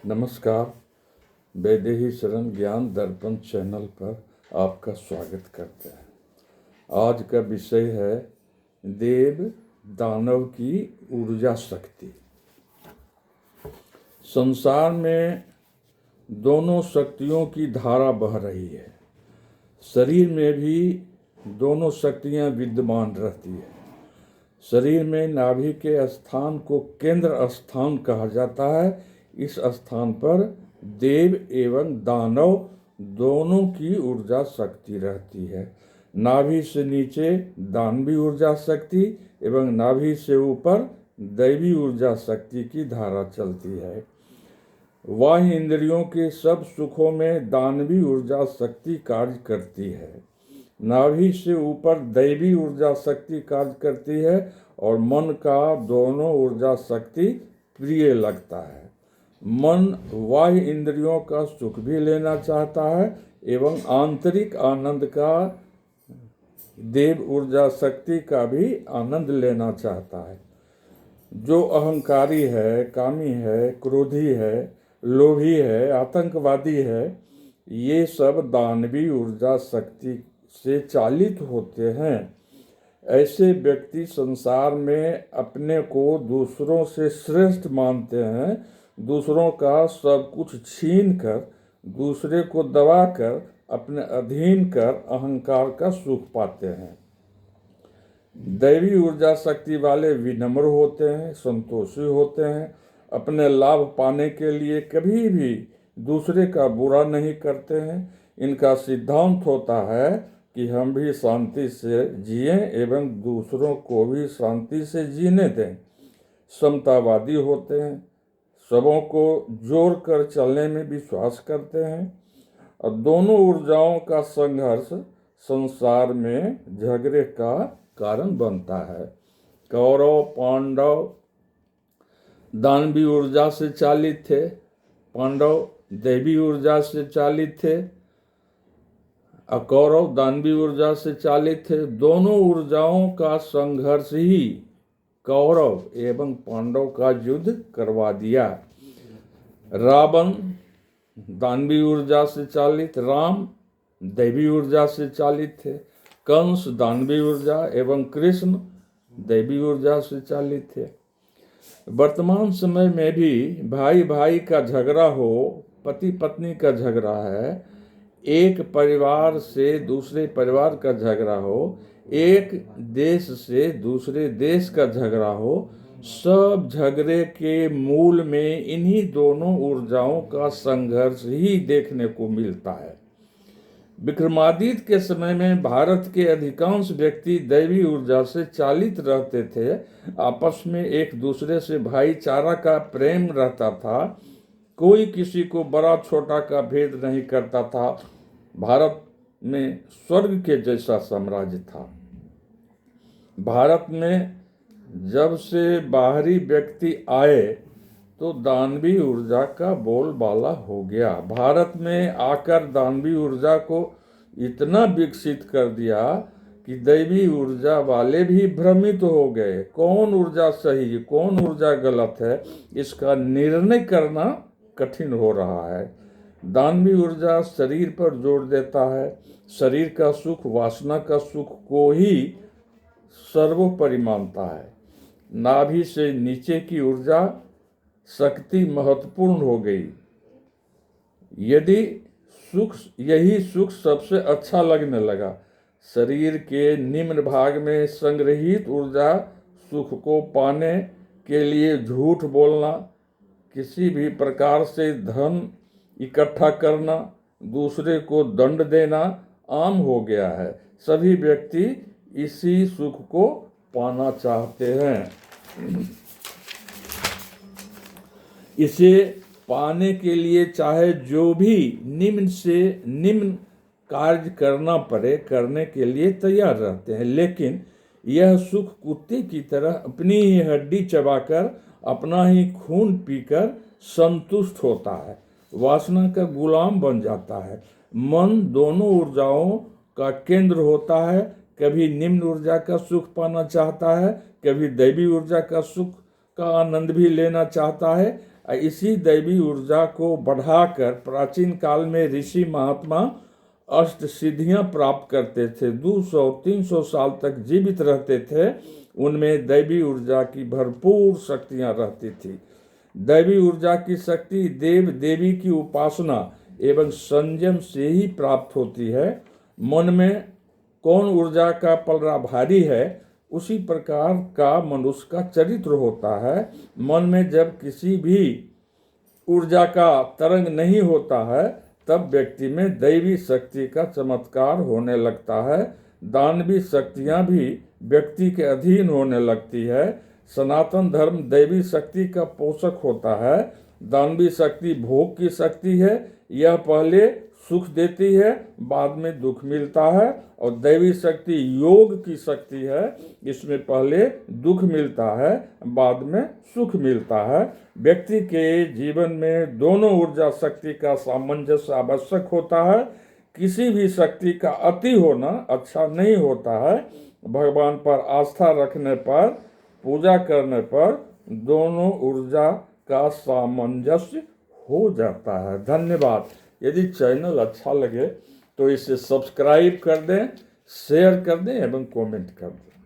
नमस्कार। वैदेही शरण ज्ञान दर्पण चैनल पर आपका स्वागत करते हैं। आज का विषय है देव दानव की ऊर्जा शक्ति। संसार में दोनों शक्तियों की धारा बह रही है। शरीर में भी दोनों शक्तियां विद्यमान रहती है। शरीर में नाभि के स्थान को केंद्र स्थान कहा जाता है। इस स्थान पर देव एवं दानव दोनों की ऊर्जा शक्ति रहती है। नाभि से नीचे दानवी ऊर्जा शक्ति एवं नाभि से ऊपर दैवी ऊर्जा शक्ति की धारा चलती है। बाह्य इंद्रियों के सब सुखों में दानवी ऊर्जा शक्ति कार्य करती है। नाभि से ऊपर दैवी ऊर्जा शक्ति कार्य करती है और मन का दोनों ऊर्जा शक्ति प्रिय लगता है। मन बाह्य इंद्रियों का सुख भी लेना चाहता है एवं आंतरिक आनंद का देव ऊर्जा शक्ति का भी आनंद लेना चाहता है। जो अहंकारी है, कामी है, क्रोधी है, लोभी है, आतंकवादी है, ये सब दानवी ऊर्जा शक्ति से चालित होते हैं। ऐसे व्यक्ति संसार में अपने को दूसरों से श्रेष्ठ मानते हैं। दूसरों का सब कुछ छीन कर, दूसरे को दबाकर अपने अधीन कर अहंकार का सुख पाते हैं। दैवी ऊर्जा शक्ति वाले विनम्र होते हैं, संतोषी होते हैं, अपने लाभ पाने के लिए कभी भी दूसरे का बुरा नहीं करते हैं। इनका सिद्धांत होता है कि हम भी शांति से जिएं एवं दूसरों को भी शांति से जीने दें। समतावादी होते हैं, सबों को जोड़ कर चलने में विश्वास करते हैं और दोनों ऊर्जाओं का संघर्ष संसार में झगड़े का कारण बनता है। कौरव पांडव दानवी ऊर्जा से चालित थे, पांडव दैवी ऊर्जा से चालित थे, कौरव दानवी ऊर्जा से चालित थे। दोनों ऊर्जाओं का संघर्ष ही कौरव एवं पांडव का युद्ध करवा दिया। रावण दानवी ऊर्जा से चालित, राम दैवी ऊर्जा से चालित थे। कंस दानवी ऊर्जा एवं कृष्ण दैवी ऊर्जा से चालित थे। वर्तमान समय में भी भाई भाई का झगड़ा हो, पति पत्नी का झगड़ा है, एक परिवार से दूसरे परिवार का झगड़ा हो, एक देश से दूसरे देश का झगड़ा हो, सब झगड़े के मूल में इन्हीं दोनों ऊर्जाओं का संघर्ष ही देखने को मिलता है। विक्रमादित्य के समय में भारत के अधिकांश व्यक्ति दैवी ऊर्जा से चालित रहते थे। आपस में एक दूसरे से भाईचारा का प्रेम रहता था। कोई किसी को बड़ा छोटा का भेद नहीं करता था। भारत में स्वर्ग के जैसा साम्राज्य था। भारत में जब से बाहरी व्यक्ति आए तो दानवी ऊर्जा का बोलबाला हो गया। भारत में आकर दानवी ऊर्जा को इतना विकसित कर दिया कि दैवी ऊर्जा वाले भी भ्रमित हो गए। कौन ऊर्जा सही, कौन ऊर्जा गलत है, इसका निर्णय करना कठिन हो रहा है। दानवी ऊर्जा शरीर पर जोर देता है। शरीर का सुख, वासना का सुख को ही सर्वोपरि मानता है। नाभि से नीचे की ऊर्जा शक्ति महत्वपूर्ण हो गई। यही सुख सबसे अच्छा लगने लगा। शरीर के निम्न भाग में संग्रहित ऊर्जा सुख को पाने के लिए झूठ बोलना, किसी भी प्रकार से धन इकट्ठा करना, दूसरे को दंड देना आम हो गया है। सभी व्यक्ति इसी सुख को पाना चाहते हैं। इसे पाने के लिए चाहे जो भी निम्न से निम्न कार्य करना पड़े, करने के लिए तैयार रहते हैं। लेकिन यह सुख कुत्ते की तरह अपनी ही हड्डी चबाकर, अपना ही खून पीकर संतुष्ट होता है, वासना का गुलाम बन जाता है। मन दोनों ऊर्जाओं का केंद्र होता है। कभी निम्न ऊर्जा का सुख पाना चाहता है, कभी दैवी ऊर्जा का सुख का आनंद भी लेना चाहता है। इसी दैवी ऊर्जा को बढ़ाकर प्राचीन काल में ऋषि महात्मा अष्ट सिद्धियां प्राप्त करते थे, 200-300 साल तक जीवित रहते थे। उनमें दैवी ऊर्जा की भरपूर शक्तियां रहती थी। दैवी ऊर्जा की शक्ति देव देवी की उपासना एवं संयम से ही प्राप्त होती है। मन में कौन ऊर्जा का पलड़ा भारी है, उसी प्रकार का मनुष्य का चरित्र होता है। मन में जब किसी भी ऊर्जा का तरंग नहीं होता है, तब व्यक्ति में दैवी शक्ति का चमत्कार होने लगता है। दानवी शक्तियां भी व्यक्ति के अधीन होने लगती है। सनातन धर्म दैवी शक्ति का पोषक होता है। दानवी शक्ति भोग की शक्ति है, यह पहले सुख देती है, बाद में दुख मिलता है। और दैवी शक्ति योग की शक्ति है, इसमें पहले दुख मिलता है, बाद में सुख मिलता है। व्यक्ति के जीवन में दोनों ऊर्जा शक्ति का सामंजस्य आवश्यक होता है। किसी भी शक्ति का अति होना अच्छा नहीं होता है। भगवान पर आस्था रखने पर, पूजा करने पर दोनों ऊर्जा का सामंजस्य हो जाता है। धन्यवाद। यदि चैनल अच्छा लगे तो इसे सब्सक्राइब कर दें, शेयर कर दें एवं कमेंट कर दें।